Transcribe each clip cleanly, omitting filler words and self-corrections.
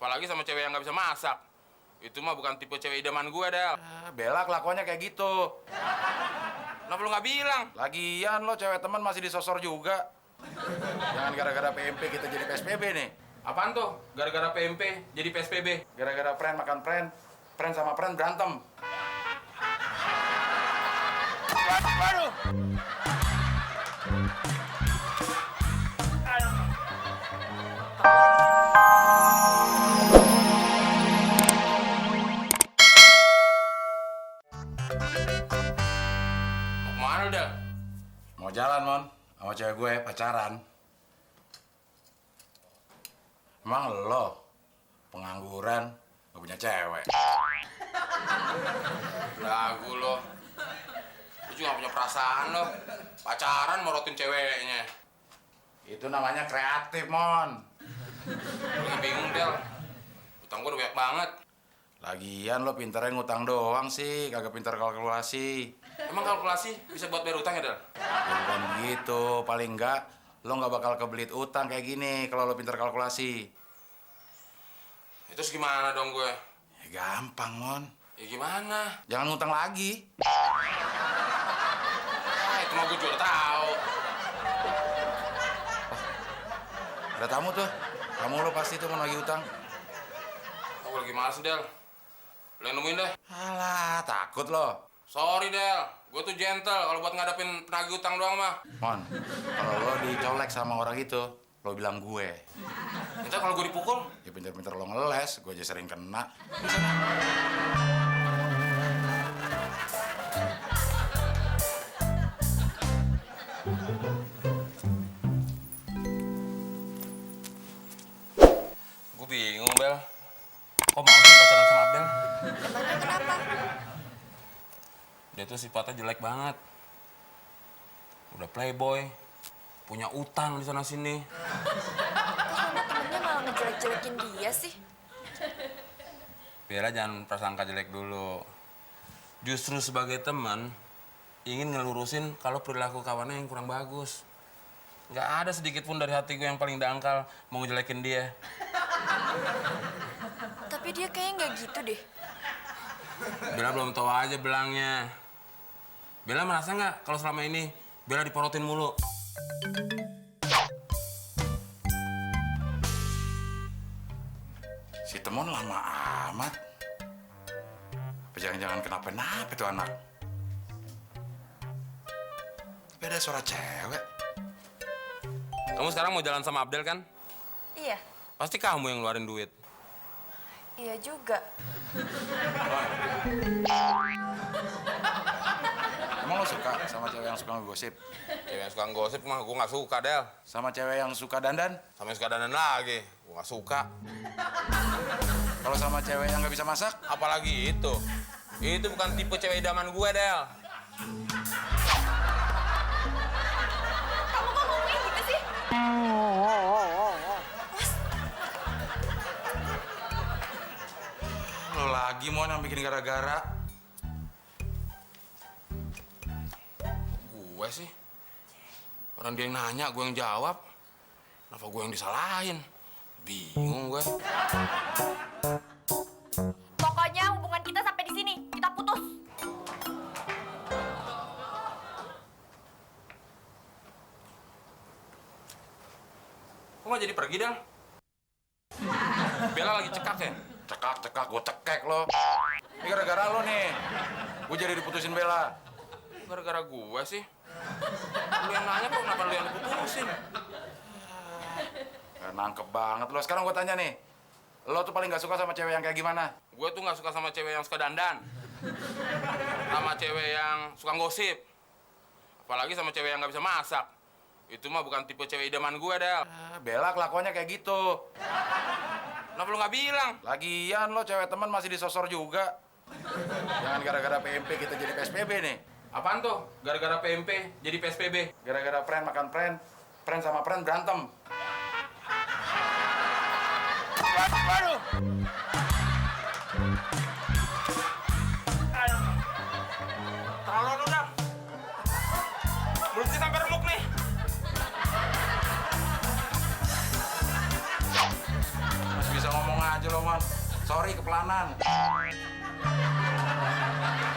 Apalagi sama cewek yang nggak bisa masak. Itu mah bukan tipe cewek idaman gue, Del. Bella kelakuannya kayak gitu. Kenapa lu nggak bilang? Lagian lo cewek teman masih disosor juga. Jangan gara-gara PMP kita jadi PSBB nih. Apaan tuh? Gara-gara PMP jadi PSBB? Gara-gara friend makan friend, friend sama friend berantem. Waduh! Mau kemana lu, Del? Mau jalan, Mon, sama cewek gue pacaran. Emang lo pengangguran, gak punya cewek? Lagu lo. Lu juga gak punya perasaan lo. Pacaran morotin ceweknya. Itu namanya kreatif, Mon. Gue lagi bingung, Del. Utang gue udah banyak banget. Lagian lo pinternya ngutang doang sih, kagak pinter kalkulasi. Emang kalkulasi bisa buat bayar utang ya, Del? Ya bukan gitu, paling enggak lo nggak bakal kebelit utang kayak gini kalau lo pinter kalkulasi. Itu gimana dong gue? Ya gampang, Mon. Ya gimana? Jangan ngutang lagi. Ah, itu mah gue juga tahu. Ada tamu tuh. Kamu lo pasti tuh mau lagi utang. Gue lagi males, Del. Lo yang nemuin deh. Alah, takut lo. Sorry, Del. Gue tuh gentle kalau buat ngadapin penagih utang doang mah. Mon, kalau lo dicolek sama orang itu, lo bilang gue. Ntar kalau gue dipukul, Ya pinter-pinter lo ngeles, gue aja sering kena. gue bingung, Bel. Kok mau sih pacaran sama Abel? Emangnya kenapa? Dia tuh sifatnya jelek banget. Udah playboy, punya utang di sana-sini. Kok sama temennya malah ngejelek-jelekin dia sih? Bella jangan prasangka jelek dulu. Justru sebagai teman, ingin ngelurusin kalau perilaku kawannya yang kurang bagus. Nggak ada sedikit pun dari hati gue yang paling dangkal mau ngejelekin dia. Tapi dia kayaknya nggak gitu deh. Bella belum tahu aja belangnya. Bella merasa nggak kalau selama ini Bella diporotin mulu? Si Temon lama amat. Apa jangan-jangan kenapa-napa tuh anak? Tapi ada suara cewek. Kamu sekarang mau jalan sama Abdel kan? Iya, Pasti kamu yang ngeluarin duit. iya juga. Emang lo suka sama cewek yang suka ngegosip? Cewek yang suka gosip mah gue nggak suka, Del. Sama cewek yang suka dandan? Sama yang suka dandan lagi, gue nggak suka. Kalau sama cewek yang nggak bisa masak? Apalagi itu. Itu bukan tipe cewek idaman gue, Del. Kamu kok ngomongnya gitu sih? Lo lagi mau yang bikin gara-gara? Gue sih. Orang dia yang nanya, gue yang jawab. Kenapa gue yang disalahin? Bingung gue. Pokoknya hubungan kita sampai di sini. Kita putus. Kok nggak jadi pergi, Del? Bella lagi cekak ya? Cekak, gue cekek lo. Ini gara-gara lo nih. Gue jadi diputusin Bella. Gara-gara gue sih. Lu yang nanya kok kenapa lu yang diputusin? Nangkep banget lo. Sekarang gue tanya nih. Lo tuh paling gak suka sama cewek yang kayak gimana? Gue tuh nggak suka sama cewek yang suka dandan. Sama cewek yang suka gosip. Apalagi sama cewek yang nggak bisa masak. Itu mah bukan tipe cewek idaman gue, Del. Bella kelakuannya kayak gitu. Kenapa lu nggak bilang? Lagian lo cewek teman masih disosor juga. Jangan gara-gara PMP kita jadi PSBB nih. Apaan tuh? Gara-gara PMP jadi PSBB? Gara-gara friend makan friend, friend sama friend berantem. Waduh! Terlalu udah. Belum sih sampai remuk nih. Masih bisa ngomong aja lo, Sorry, kepelanan.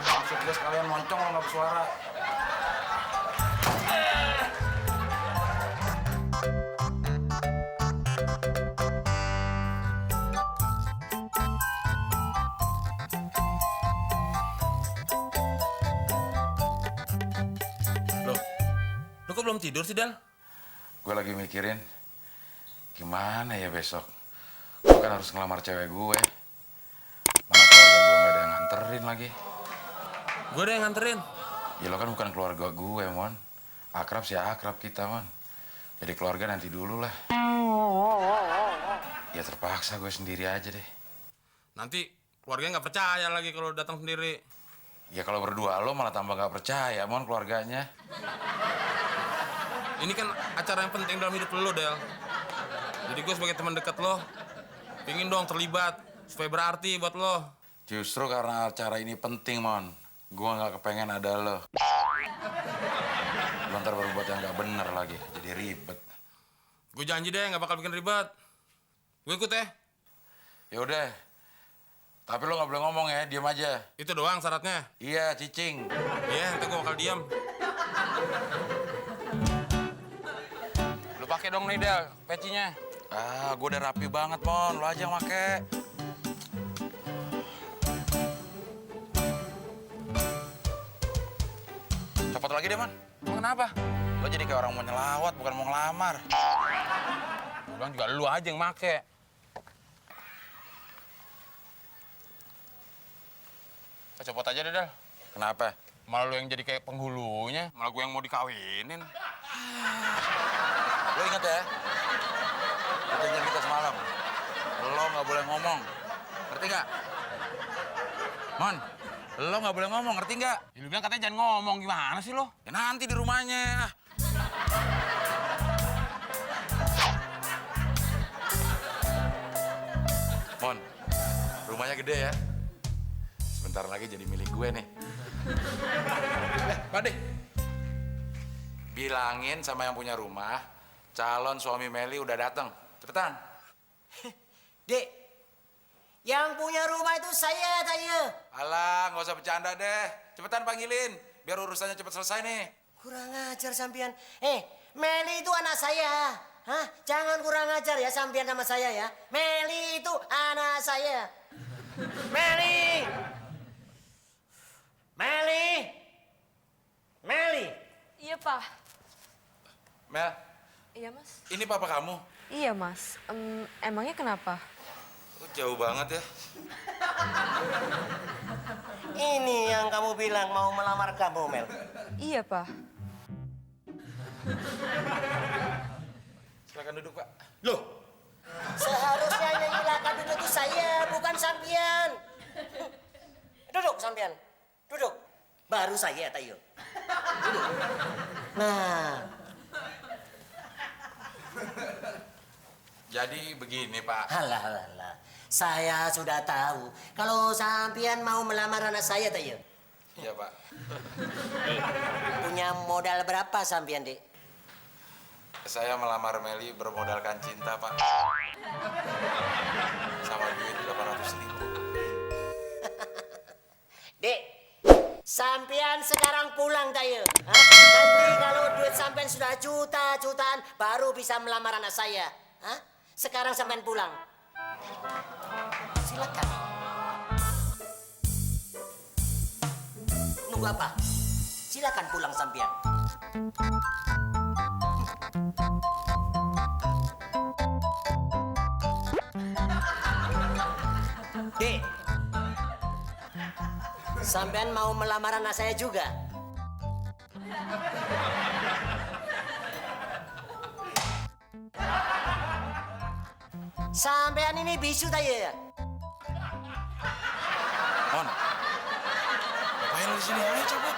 Maksud gue sekalian moncong lo nggak bersuara. Lo kok belum tidur sih, Dal? Gue lagi mikirin gimana ya besok. Gue kan harus ngelamar cewek gue. Mana keluarga gue nggak ada yang nganterin lagi. Gue ada yang nganterin. Ya lo kan bukan keluarga gue, Mon. Akrab sih akrab kita, Mon. Jadi keluarga nanti dulu lah. Ya terpaksa gue sendiri aja deh. Nanti keluarganya nggak percaya lagi kalau datang sendiri. Ya kalau berdua lo malah tambah nggak percaya, Mon, keluarganya. Ini kan acara yang penting dalam hidup lo, Del. Jadi gue sebagai teman dekat lo, pingin dong terlibat supaya berarti buat lo. Justru karena acara ini penting, Mon. Gue nggak kepengen ada lo. Lo ntar berbuat yang nggak bener lagi, jadi ribet. Gue janji deh nggak bakal bikin ribet. Gue ikut ya. Ya udah. Tapi lo nggak boleh ngomong ya, diam aja. Itu doang syaratnya. Iya, cicing. Iya, nanti gue bakal diam. Lu pakai dong nih, Del, pecinya. Ah, gue udah rapi banget, Mon. Lo aja yang make. Copot lagi deh, Mon. Emang kenapa? Lo jadi kayak orang mau nyelawat, bukan mau ngelamar. Gue bilang juga lu aja yang make. Copot aja deh, Del. Kenapa? Malah lu yang jadi kayak penghulunya, malah gue yang mau dikawinin. Lo inget ya? Perjanjian kita semalam. Lo nggak boleh ngomong. Ngerti nggak? Mon, lo nggak boleh ngomong, ngerti nggak? Ya, lu bilang katanya jangan ngomong, gimana sih lo? Ya nanti di rumahnya. Mon, rumahnya gede ya. Sebentar lagi jadi milik gue nih. Pak deh. Bilangin sama yang punya rumah, calon suami Meli udah datang. Cepetan. Dek, yang punya rumah itu saya, Tayo. Alah, nggak usah bercanda deh. Cepetan panggilin, biar urusannya cepet selesai nih. Kurang ajar sampean. Meli itu anak saya. Hah? Jangan kurang ajar ya sampean sama saya ya. Meli itu anak saya. Meli! Meli! Meli! Iya, Pak. Mel, Iya, Mas. ini papa kamu. Iya, Mas. Emangnya kenapa? Oh, jauh banget ya. Ini yang kamu bilang mau melamar kamu, Mel. Iya, Pak. Silakan duduk, Pak. Loh, seharusnya yang silakan duduk itu saya, bukan sampean. Duduk sampean, duduk. Baru saya, Tayo. Duduk. Nah, Jadi begini, Pak. halah, halah. Saya sudah tahu kalau sampean mau melamar anak saya, Tayo. Iya, Pak. Punya modal berapa sampean, Dek? Saya melamar Meli bermodalkan cinta, Pak. Sama duit 800.000. Dek, sampean sekarang pulang, Tayo. Nanti kalau duit sampean sudah juta-jutaan, baru bisa melamar anak saya. Hah? Sekarang sampean pulang. Silakan. Nunggu apa? Silakan pulang sampean. Dek, sampean mau melamar anak saya juga? Sampean ini bisu tayo ya? Mon, ngapain lu di sini? Ayo cabut.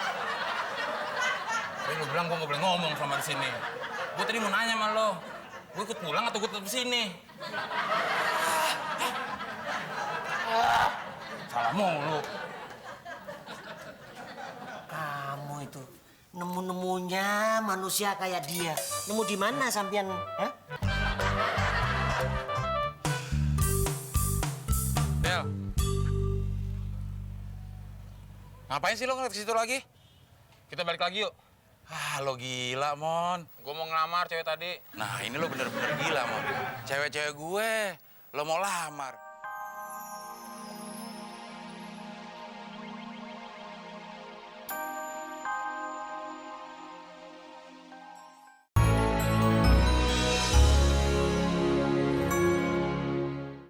Tapi lu bilang gue nggak boleh ngomong sama di sini. Gue tadi mau nanya sama lo, gue ikut pulang atau gue tetap di sini? Salah mulu. Kamu itu nemu-nemunya manusia kayak dia. Nemu di mana sampean? Hah? Del, Ngapain sih lo ngeliat ke situ lagi? Kita balik lagi yuk. Ah, lo gila, Mon. Gue mau ngelamar cewek tadi. Nah, ini lo bener-bener gila, Mon. Cewek-cewek gue, lo mau lamar.